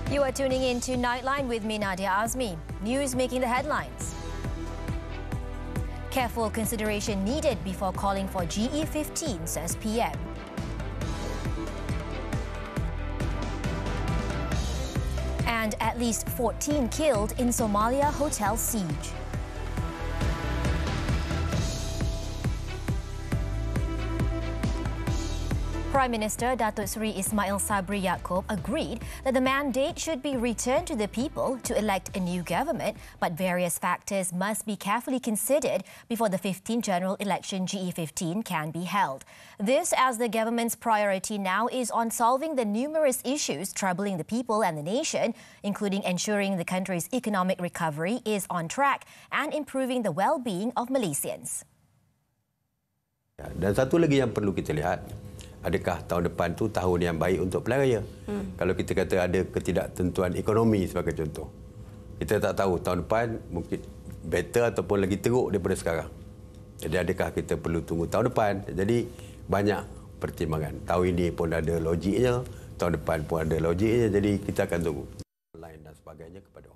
You are tuning in to Nightline with me, Nadia Azmi. News making the headlines. Careful consideration needed before calling for GE15, says PM. And at least 14 killed in Somalia hotel siege. Prime Minister Datuk Seri Ismail Sabri Yaakob agreed that the mandate should be returned to the people to elect a new government, but various factors must be carefully considered before the 15th general election GE15 can be held. This as the government's priority now is on solving the numerous issues troubling the people and the nation, including ensuring the country's economic recovery is on track and improving the well-being of Malaysians. Dan satu lagi yang perlu kita lihat, adakah tahun depan tu tahun yang baik untuk pilihan raya? Kalau kita kata ada ketidaktentuan ekonomi sebagai contoh, kita tak tahu tahun depan mungkin better ataupun lagi teruk daripada sekarang. Jadi adakah kita perlu tunggu tahun depan? Jadi banyak pertimbangan. Tahun ini pun ada logiknya, tahun depan pun ada logiknya. Jadi kita akan tunggu lain dan sebagainya kepada orang.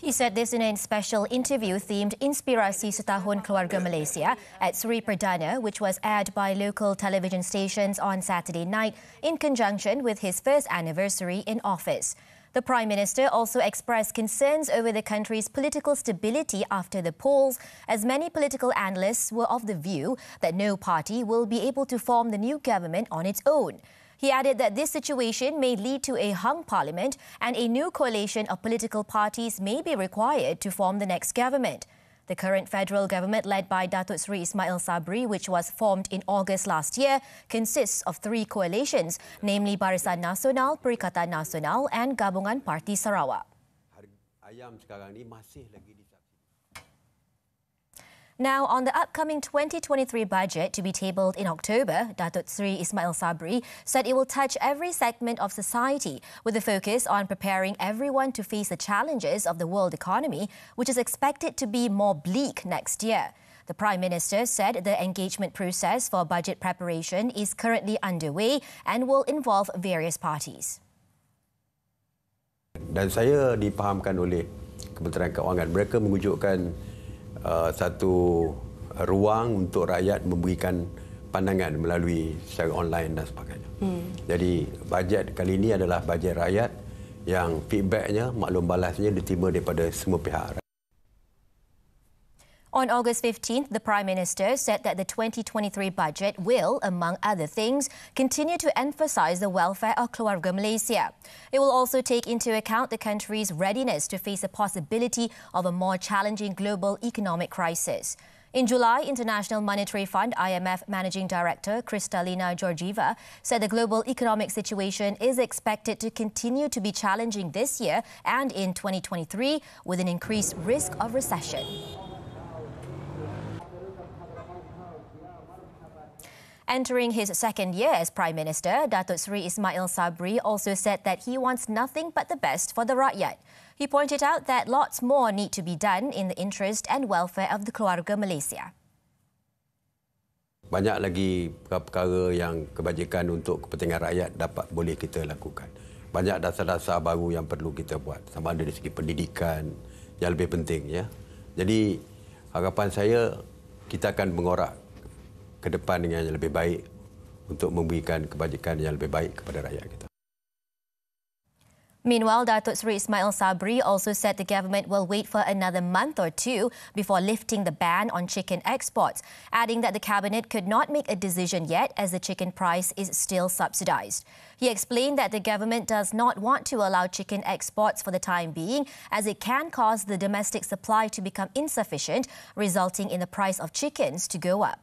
He said this in a special interview themed Inspirasi Setahun Keluarga Malaysia at Sri Perdana, which was aired by local television stations on Saturday night in conjunction with his first anniversary in office. The Prime Minister also expressed concerns over the country's political stability after the polls, as many political analysts were of the view that no party will be able to form the new government on its own. He added that this situation may lead to a hung parliament and a new coalition of political parties may be required to form the next government. The current federal government, led by Datuk Seri Ismail Sabri, which was formed in August last year, consists of three coalitions, namely Barisan Nasional, Perikatan Nasional and Gabungan Parti Sarawak. Ayam sekarang ni masih lagi disubsidi. Now, on the upcoming 2023 budget to be tabled in October, Datuk Seri Ismail Sabri said it will touch every segment of society with a focus on preparing everyone to face the challenges of the world economy, which is expected to be more bleak next year. The Prime Minister said the engagement process for budget preparation is currently underway and will involve various parties. Dan saya dipahamkan oleh Kementerian Kewangan, mereka mewujudkan satu ruang untuk rakyat memberikan pandangan melalui secara online dan sebagainya. Jadi bajet kali ini adalah bajet rakyat yang feedbacknya, maklum balasnya diterima daripada semua pihak. On August 15th, the Prime Minister said that the 2023 budget will, among other things, continue to emphasise the welfare of Keluarga Malaysia. It will also take into account the country's readiness to face the possibility of a more challenging global economic crisis. In July, International Monetary Fund (IMF) Managing Director Kristalina Georgieva said the global economic situation is expected to continue to be challenging this year and in 2023, with an increased risk of recession. Entering his second year as Prime Minister, Datuk Seri Ismail Sabri also said that he wants nothing but the best for the rakyat. He pointed out that lots more need to be done in the interest and welfare of the Keluarga Malaysia. Banyak lagi perkara yang kebajikan untuk kepentingan rakyat boleh kita lakukan. Banyak dasar-dasar baru yang perlu kita buat, sama ada dari segi pendidikan yang lebih penting, ya. Jadi harapan saya kita akan mengorak ke depan dengan yang lebih baik untuk memberikan kebajikan yang lebih baik kepada rakyat kita. Meanwhile, Datuk Seri Ismail Sabri also said the government will wait for another month or two before lifting the ban on chicken exports, adding that the cabinet could not make a decision yet as the chicken price is still subsidised. He explained that the government does not want to allow chicken exports for the time being, as it can cause the domestic supply to become insufficient, resulting in the price of chickens to go up.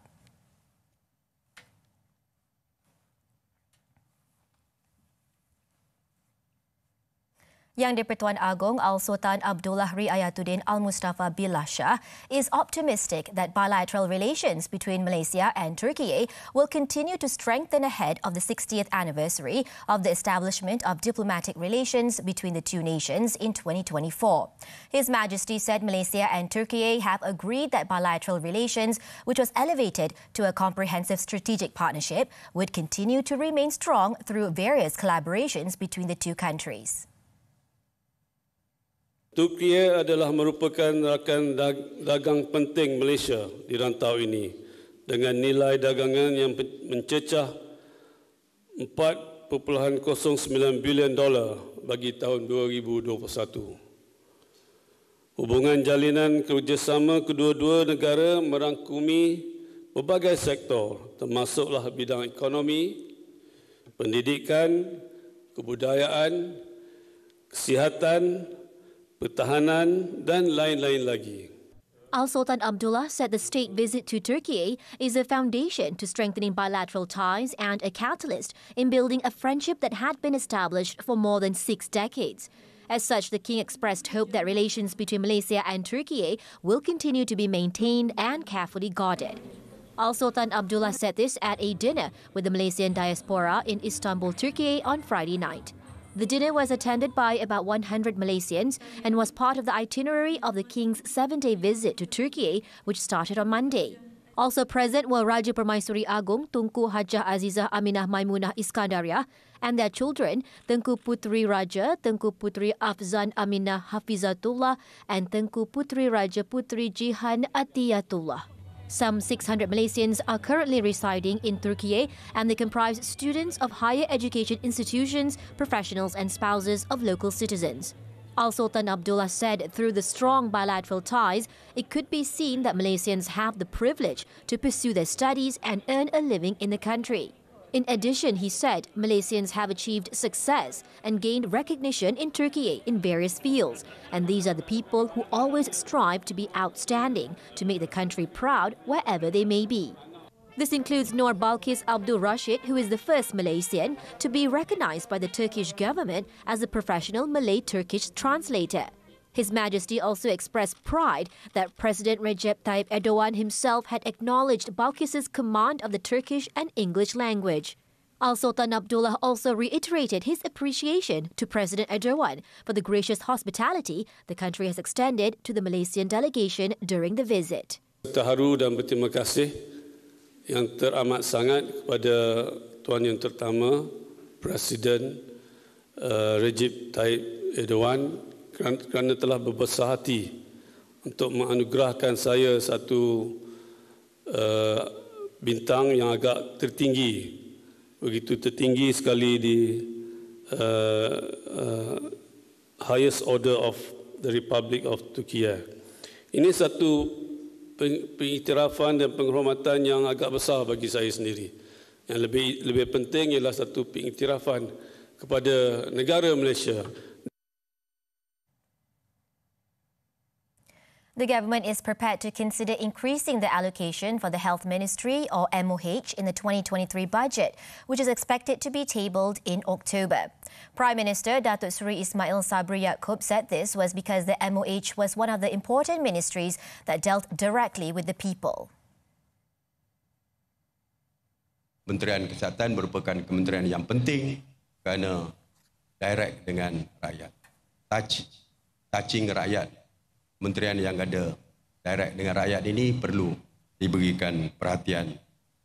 Yang di-Pertuan Agong Al-Sultan Abdullah Riayatuddin Al-Mustafa Bilasha is optimistic that bilateral relations between Malaysia and Turkey will continue to strengthen ahead of the 60th anniversary of the establishment of diplomatic relations between the two nations in 2024. His Majesty said Malaysia and Turkey have agreed that bilateral relations, which was elevated to a comprehensive strategic partnership, would continue to remain strong through various collaborations between the two countries. Turki adalah merupakan rakan dagang penting Malaysia di rantau ini dengan nilai dagangan yang mencecah $4.09 bilion bagi tahun 2021. Hubungan jalinan kerjasama kedua-dua negara merangkumi berbagai sektor termasuklah bidang ekonomi, pendidikan, kebudayaan, kesihatan, pertahanan dan lain-lain lagi. Al-Sultan Abdullah said the state visit to Turkey is a foundation to strengthening bilateral ties and a catalyst in building a friendship that had been established for more than 6 decades. As such, the king expressed hope that relations between Malaysia and Turkey will continue to be maintained and carefully guarded. Al-Sultan Abdullah said this at a dinner with the Malaysian diaspora in Istanbul, Turkey on Friday night. The dinner was attended by about 100 Malaysians and was part of the itinerary of the king's 7-day visit to Turkey, which started on Monday. Also present were Raja Permaisuri Agong Tunku Hajah Azizah Aminah Maimunah Iskandaria and their children, Tengku Putri Raja, Tengku Putri Afzan Aminah Hafizatullah and Tengku Putri Raja Putri Jihan Atiyatullah. Some 600 Malaysians are currently residing in Turkey and they comprise students of higher education institutions, professionals and spouses of local citizens. Al-Sultan Abdullah said through the strong bilateral ties, it could be seen that Malaysians have the privilege to pursue their studies and earn a living in the country. In addition, he said Malaysians have achieved success and gained recognition in Turkey in various fields, and these are the people who always strive to be outstanding, to make the country proud wherever they may be. This includes Nur Balkis Abdul Rashid, who is the first Malaysian to be recognized by the Turkish government as a professional Malay-Turkish translator. His Majesty also expressed pride that President Recep Tayyip Erdogan himself had acknowledged Balkis's command of the Turkish and English language. Al-Sultan Abdullah also reiterated his appreciation to President Erdogan for the gracious hospitality the country has extended to the Malaysian delegation during the visit. Terharu dan berterima kasih yang teramat sangat kepada Tuan Yang Terutama Presiden Recep Tayyip Erdogan kerana telah berbesar hati untuk menganugerahkan saya satu bintang yang agak tertinggi, begitu tertinggi sekali di highest order of the Republic of Turkey. Ini satu pengiktirafan dan penghormatan yang agak besar bagi saya sendiri. Yang lebih penting ialah satu pengiktirafan kepada negara Malaysia. The government is prepared to consider increasing the allocation for the Health Ministry or MOH in the 2023 budget, which is expected to be tabled in October. Prime Minister Datuk Seri Ismail Sabri Yaakob said this was because the MOH was one of the important ministries that dealt directly with the people. Kementerian Kesihatan merupakan kementerian yang penting kerana direct dengan rakyat. Touching rakyat. Kementerian yang ada direct dengan rakyat ini perlu diberikan perhatian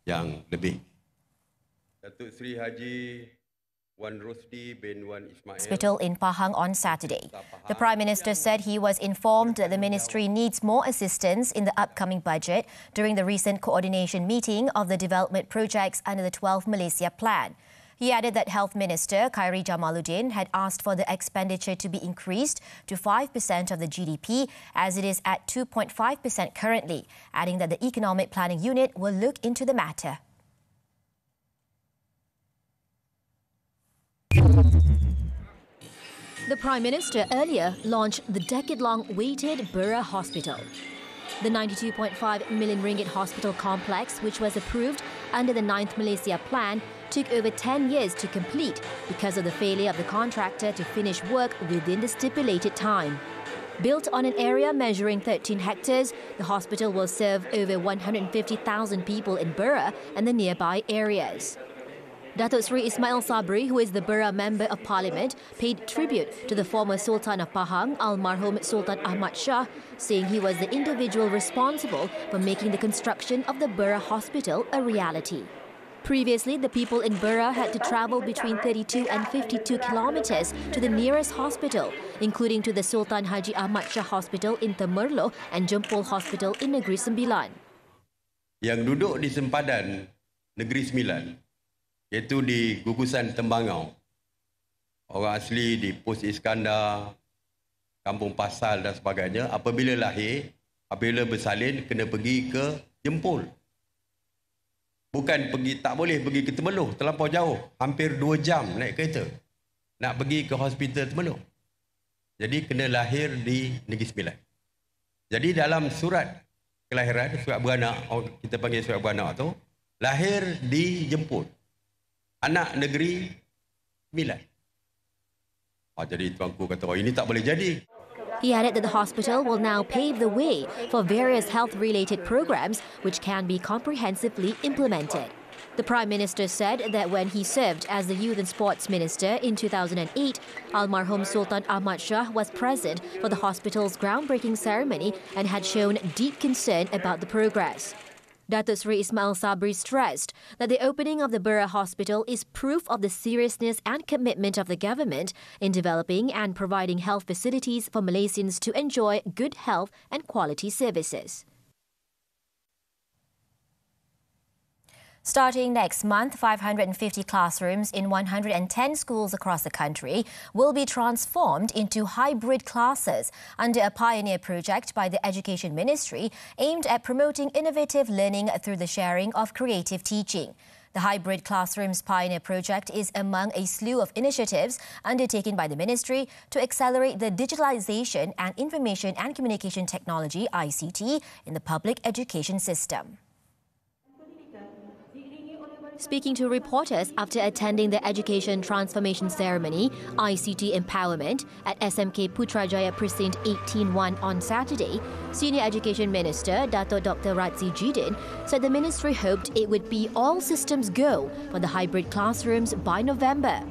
yang lebih. Datuk Seri Haji Wan Rosdi bin Wan Ismail Hospital in Pahang on Saturday. The Prime Minister said he was informed that the ministry needs more assistance in the upcoming budget during the recent coordination meeting of the development projects under the 12 Malaysia Plan. He added that Health Minister Khairi Jamaluddin had asked for the expenditure to be increased to 5% of the GDP as it is at 2.5% currently, adding that the Economic Planning Unit will look into the matter. The Prime Minister earlier launched the decade-long waited Borough Hospital. The 92.5 million ringgit hospital complex, which was approved under the 9th Malaysia Plan, took over 10 years to complete because of the failure of the contractor to finish work within the stipulated time. Built on an area measuring 13 hectares, the hospital will serve over 150,000 people in Borough and the nearby areas. Datuk Seri Ismail Sabri, who is the Borough Member of Parliament, paid tribute to the former Sultan of Pahang, Almarhum Sultan Ahmad Shah, saying he was the individual responsible for making the construction of the Borough Hospital a reality. Previously, the people in Borough had to travel between 32 and 52 kilometres to the nearest hospital, including to the Sultan Haji Ahmad Shah Hospital in Temerloh and Jempol Hospital in Negeri Sembilan. Yang duduk di sempadan Negeri Sembilan, iaitu di gugusan Tembangau, orang asli di Pos Iskandar, Kampung Pasal dan sebagainya, apabila lahir, apabila bersalin, kena pergi ke Jempol. Bukan pergi, tak boleh pergi ke Temerloh, terlampau jauh, hampir 2 jam naik kereta nak pergi ke hospital Temerloh. Jadi kena lahir di Negeri Sembilan. Jadi dalam surat kelahiran, surat beranak, kita panggil surat beranak tu, lahir di Jempol, anak negeri Sembilan. Jadi tuanku kata, ini tak boleh jadi. He added that the hospital will now pave the way for various health-related programs which can be comprehensively implemented. The Prime Minister said that when he served as the Youth and Sports Minister in 2008, Almarhum Sultan Ahmad Shah was present for the hospital's groundbreaking ceremony and had shown deep concern about the progress. Datuk Seri Ismail Sabri stressed that the opening of the Borough Hospital is proof of the seriousness and commitment of the government in developing and providing health facilities for Malaysians to enjoy good health and quality services. Starting next month, 550 classrooms in 110 schools across the country will be transformed into hybrid classes under a pioneer project by the Education Ministry aimed at promoting innovative learning through the sharing of creative teaching. The Hybrid Classrooms Pioneer Project is among a slew of initiatives undertaken by the Ministry to accelerate the digitalization and information and communication technology (ICT) in the public education system. Speaking to reporters after attending the Education Transformation Ceremony, ICT Empowerment, at SMK Putrajaya Precinct 18-1 on Saturday, Senior Education Minister Dato Dr. Razzie Jidin said the ministry hoped it would be all systems go for the hybrid classrooms by November.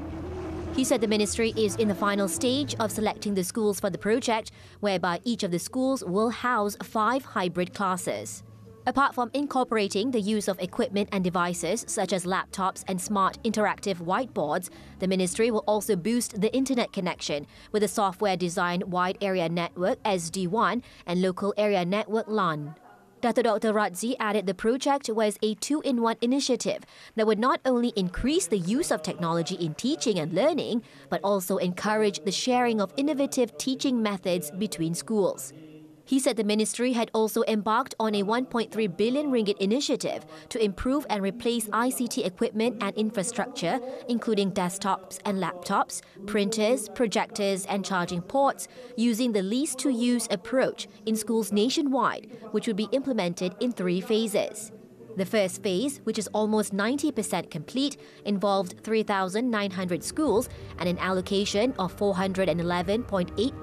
He said the ministry is in the final stage of selecting the schools for the project, whereby each of the schools will house 5 hybrid classes. Apart from incorporating the use of equipment and devices such as laptops and smart interactive whiteboards, the ministry will also boost the internet connection with a software-designed Wide Area Network SD1 and Local Area Network LAN. Dr. Razzie added the project was a 2-in-1 initiative that would not only increase the use of technology in teaching and learning, but also encourage the sharing of innovative teaching methods between schools. He said the ministry had also embarked on a 1.3 billion ringgit initiative to improve and replace ICT equipment and infrastructure, including desktops and laptops, printers, projectors and charging ports, using the lease-to-use approach in schools nationwide, which would be implemented in 3 phases. The first phase, which is almost 90% complete, involved 3,900 schools and an allocation of 411.8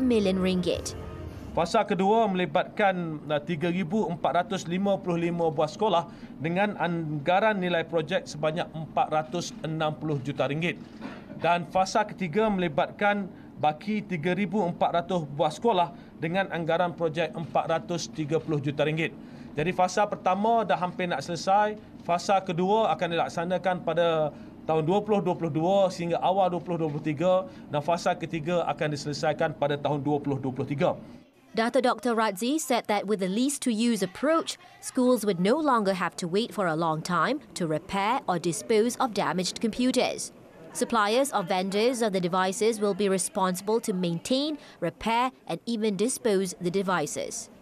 million ringgit. Fasa kedua melibatkan 3,455 buah sekolah dengan anggaran nilai projek sebanyak 460 juta ringgit. Dan fasa ketiga melibatkan baki 3,400 buah sekolah dengan anggaran projek 430 juta ringgit. Jadi fasa pertama dah hampir nak selesai, fasa kedua akan dilaksanakan pada tahun 2022 sehingga awal 2023 dan fasa ketiga akan diselesaikan pada tahun 2023. Dr. Razzie said that with the lease-to-use approach, schools would no longer have to wait for a long time to repair or dispose of damaged computers. Suppliers or vendors of the devices will be responsible to maintain, repair and even dispose the devices.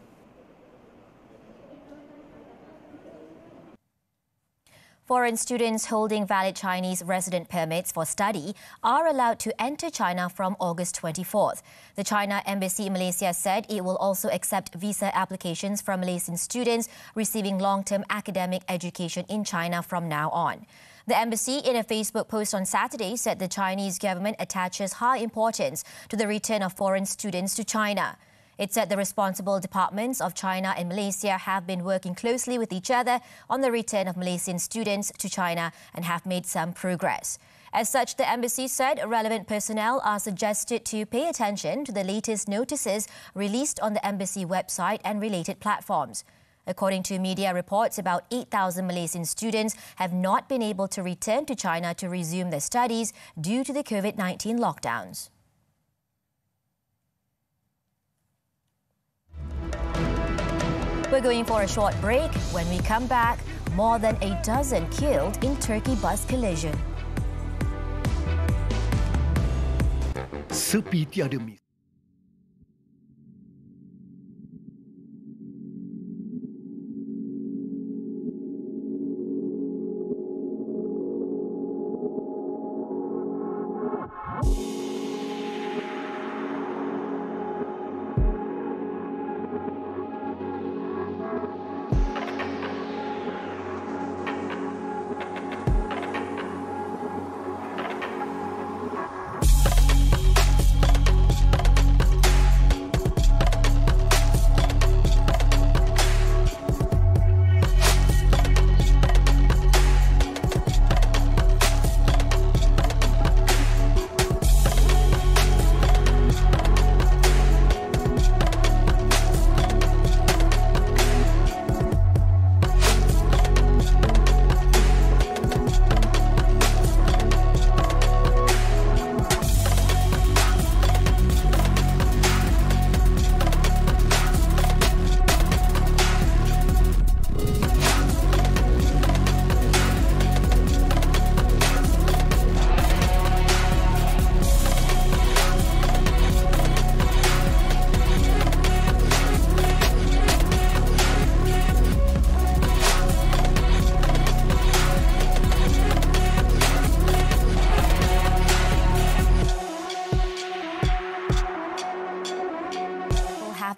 Foreign students holding valid Chinese resident permits for study are allowed to enter China from August 24th. The China Embassy in Malaysia said it will also accept visa applications from Malaysian students receiving long-term academic education in China from now on. The embassy, in a Facebook post on Saturday, said the Chinese government attaches high importance to the return of foreign students to China. It said the responsible departments of China and Malaysia have been working closely with each other on the return of Malaysian students to China and have made some progress. As such, the embassy said relevant personnel are suggested to pay attention to the latest notices released on the embassy website and related platforms. According to media reports, about 8,000 Malaysian students have not been able to return to China to resume their studies due to the COVID-19 lockdowns. We're going for a short break. When we come back, more than a dozen killed in Turkey bus collision. Sepi tiada mis.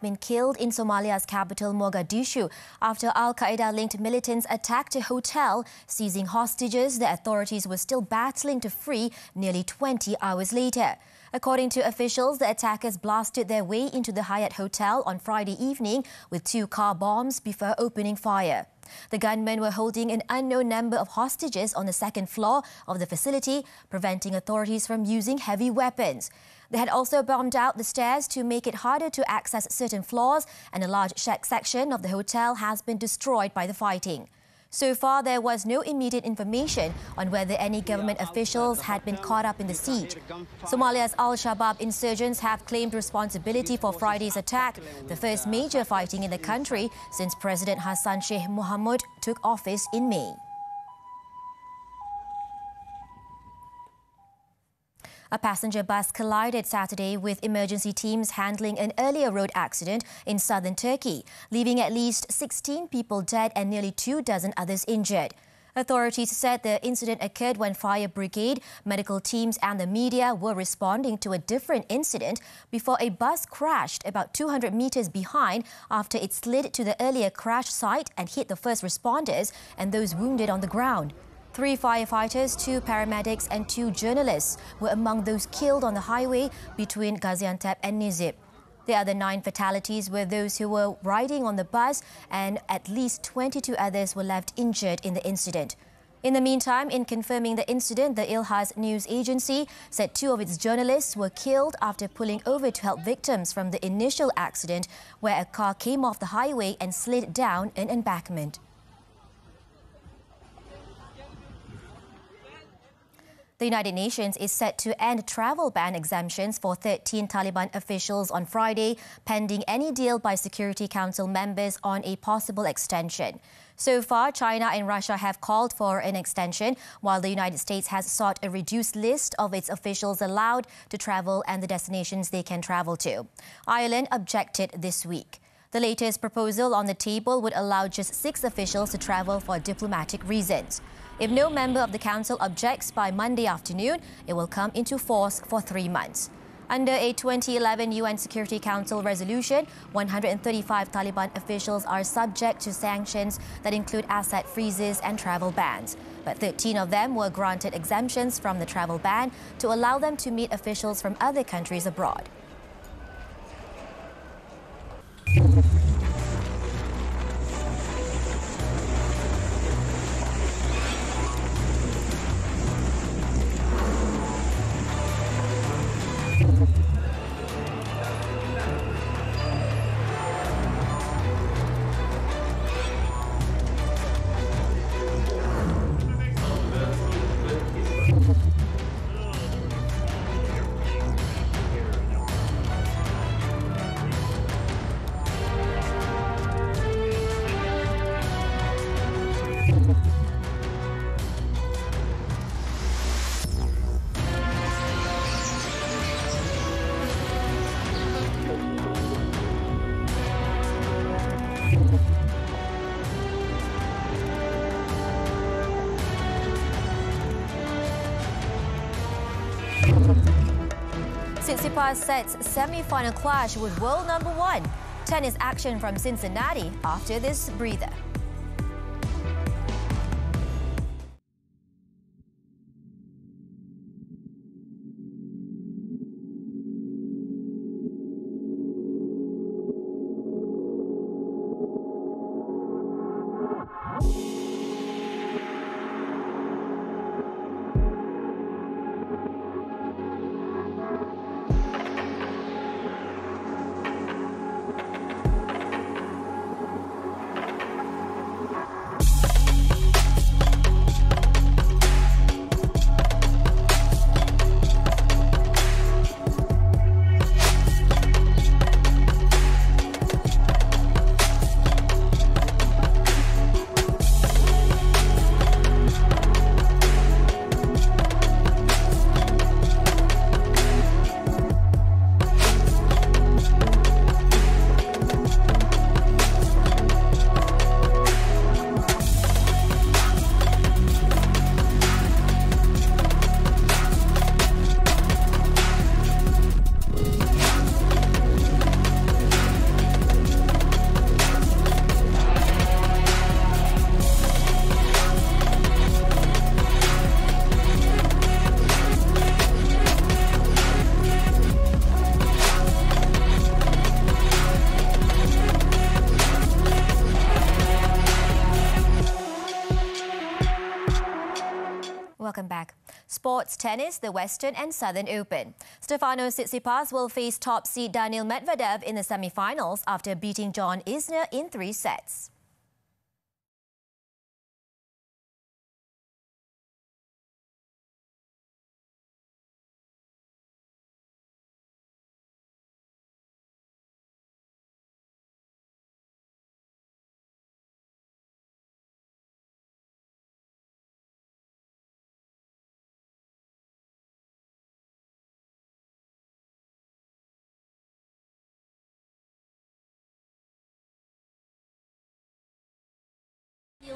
Been killed in Somalia's capital, Mogadishu, after Al-Qaeda-linked militants attacked a hotel, seizing hostages the authorities were still battling to free nearly 20 hours later. According to officials, the attackers blasted their way into the Hyatt Hotel on Friday evening with 2 car bombs before opening fire. The gunmen were holding an unknown number of hostages on the second floor of the facility, preventing authorities from using heavy weapons. They had also bombed out the stairs to make it harder to access certain floors, and a large section of the hotel has been destroyed by the fighting. So far, there was no immediate information on whether any government officials had been caught up in the siege. Somalia's Al-Shabaab insurgents have claimed responsibility for Friday's attack, the first major fighting in the country since President Hassan Sheikh Mohamud took office in May. A passenger bus collided Saturday with emergency teams handling an earlier road accident in southern Turkey, leaving at least 16 people dead and nearly 24 others injured. Authorities said the incident occurred when fire brigade, medical teams and the media were responding to a different incident before a bus crashed about 200 meters behind after it slid to the earlier crash site and hit the first responders and those wounded on the ground. 3 firefighters, 2 paramedics and 2 journalists were among those killed on the highway between Gaziantep and Nizip. The other 9 fatalities were those who were riding on the bus, and at least 22 others were left injured in the incident. In the meantime, in confirming the incident, the Ilhas news agency said 2 of its journalists were killed after pulling over to help victims from the initial accident, where a car came off the highway and slid down an embankment. The United Nations is set to end travel ban exemptions for 13 Taliban officials on Friday, pending any deal by Security Council members on a possible extension. So far, China and Russia have called for an extension, while the United States has sought a reduced list of its officials allowed to travel and the destinations they can travel to. Ireland objected this week. The latest proposal on the table would allow just 6 officials to travel for diplomatic reasons. If no member of the Council objects by Monday afternoon, it will come into force for 3 months. Under a 2011 UN Security Council resolution, 135 Taliban officials are subject to sanctions that include asset freezes and travel bans. But 13 of them were granted exemptions from the travel ban to allow them to meet officials from other countries abroad. Tsitsipas sets semi-final clash with world number 1. Tennis action from Cincinnati after this breather. Welcome back. Sports tennis, the Western and Southern Open. Stefanos Tsitsipas will face top seed Daniil Medvedev in the semi-finals after beating John Isner in 3 sets.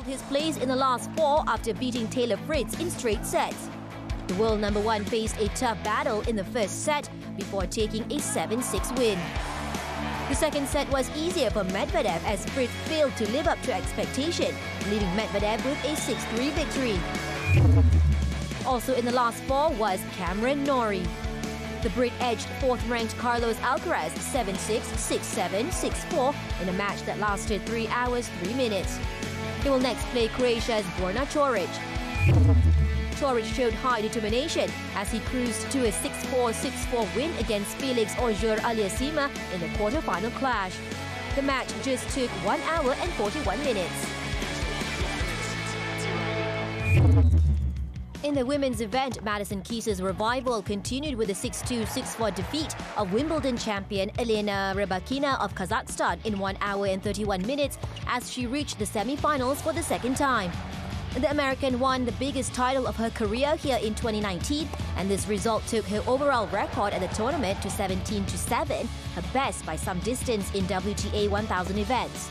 His place in the last 4 after beating Taylor Fritz in straight sets. The world number 1 faced a tough battle in the first set before taking a 7-6 win. The second set was easier for Medvedev as Fritz failed to live up to expectation, leaving Medvedev with a 6-3 victory. Also in the last 4 was Cameron Norrie. The Brit edged 4th-ranked Carlos Alcaraz 7-6, 6-7, 6-4 in a match that lasted 3 hours, 3 minutes. He will next play Croatia's Borna Coric. Coric showed high determination as he cruised to a 6-4, 6-4 win against Felix Auger-Aliassime in the quarter-final clash. The match just took 1 hour and 41 minutes. In the women's event, Madison Keys' revival continued with a 6-2, 6-4 defeat of Wimbledon champion Elena Rybakina of Kazakhstan in 1 hour and 31 minutes as she reached the semi-finals for the second time. The American won the biggest title of her career here in 2019, and this result took her overall record at the tournament to 17-7, her best by some distance in WTA 1000 events.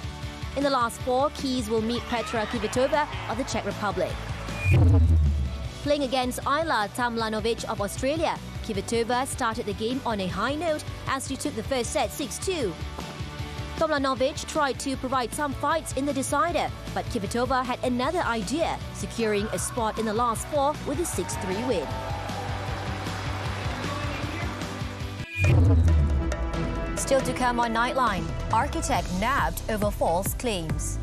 In the last 4, Keys will meet Petra Kvitova of the Czech Republic. Playing against Ayla Tomljanovic of Australia, Kvitova started the game on a high note as she took the first set 6-2. Tomljanovic tried to provide some fights in the decider, but Kvitova had another idea, securing a spot in the last 4 with a 6-3 win. Still to come on Nightline, architect nabbed over false claims.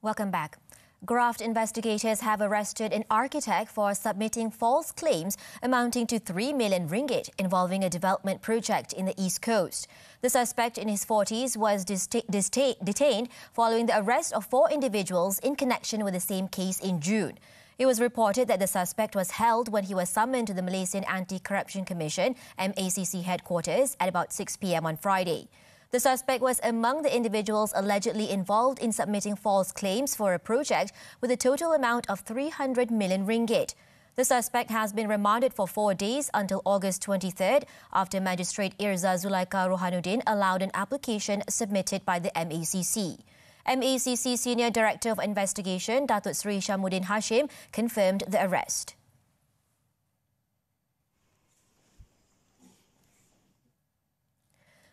Welcome back. Graft investigators have arrested an architect for submitting false claims amounting to 3 million ringgit involving a development project in the East Coast. The suspect in his 40s was detained following the arrest of 4 individuals in connection with the same case in June. It was reported that the suspect was held when he was summoned to the Malaysian Anti-Corruption Commission (MACC) headquarters at about 6 p.m. on Friday. The suspect was among the individuals allegedly involved in submitting false claims for a project with a total amount of 300 million ringgit. The suspect has been remanded for 4 days until August 23rd after Magistrate Irza Zulaika Rohanuddin allowed an application submitted by the MACC. MACC Senior Director of Investigation, Datuk Sri Syamuddin Hashim, confirmed the arrest.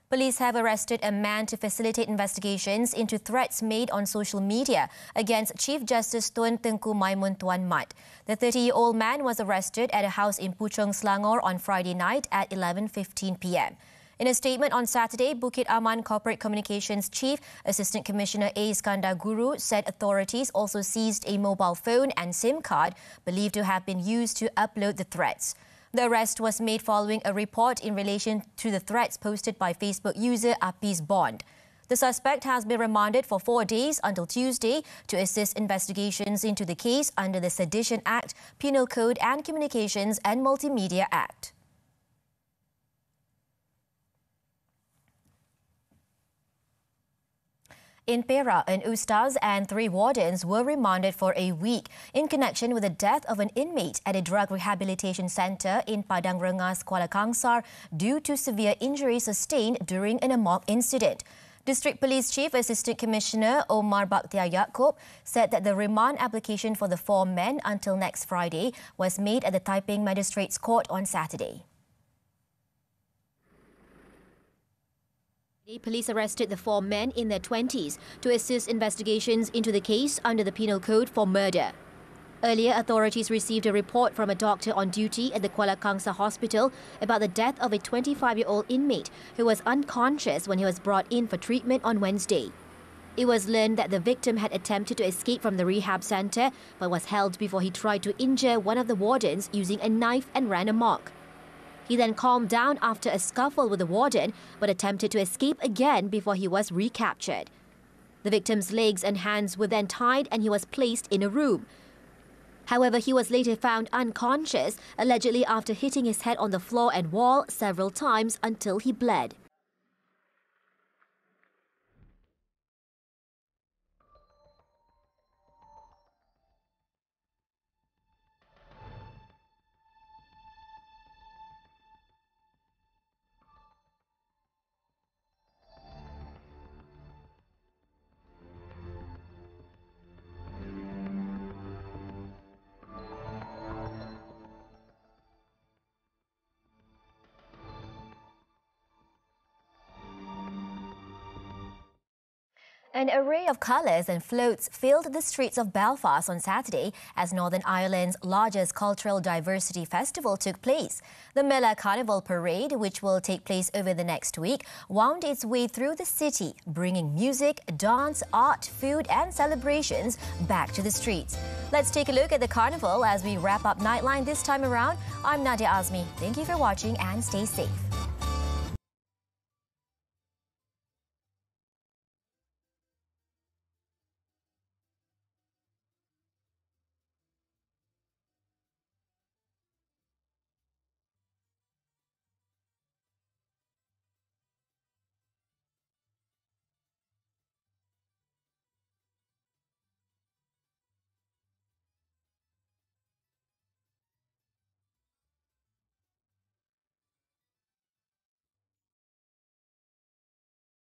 Police have arrested a man to facilitate investigations into threats made on social media against Chief Justice Tun Tengku Maimun Tuan Mat. The 30-year-old man was arrested at a house in Puchong, Selangor on Friday night at 11:15 p.m. In a statement on Saturday, Bukit Aman Corporate Communications Chief Assistant Commissioner A. Iskandar Guru said authorities also seized a mobile phone and SIM card believed to have been used to upload the threats. The arrest was made following a report in relation to the threats posted by Facebook user Apis Bond. The suspect has been remanded for 4 days until Tuesday to assist investigations into the case under the Sedition Act, Penal Code and Communications and Multimedia Act. In Perak, an ustaz and 3 wardens were remanded for a week in connection with the death of an inmate at a drug rehabilitation centre in Padang Rengas, Kuala Kangsar due to severe injuries sustained during an amok incident. District Police Chief Assistant Commissioner Omar Bakhtiar Yaakob said that the remand application for the 4 men until next Friday was made at the Taiping Magistrates Court on Saturday. Police arrested the 4 men in their 20s to assist investigations into the case under the Penal Code for murder. Earlier, authorities received a report from a doctor on duty at the Kuala Kangsar Hospital about the death of a 25-year-old inmate who was unconscious when he was brought in for treatment on Wednesday. It was learned that the victim had attempted to escape from the rehab centre but was held before he tried to injure one of the wardens using a knife and ran amok. He then calmed down after a scuffle with the warden but attempted to escape again before he was recaptured. The victim's legs and hands were then tied and he was placed in a room. However, he was later found unconscious, allegedly after hitting his head on the floor and wall several times until he bled. An array of colours and floats filled the streets of Belfast on Saturday as Northern Ireland's largest cultural diversity festival took place. The Mela Carnival Parade, which will take place over the next week, wound its way through the city, bringing music, dance, art, food and celebrations back to the streets. Let's take a look at the carnival as we wrap up Nightline this time around. I'm Nadia Azmi. Thank you for watching and stay safe.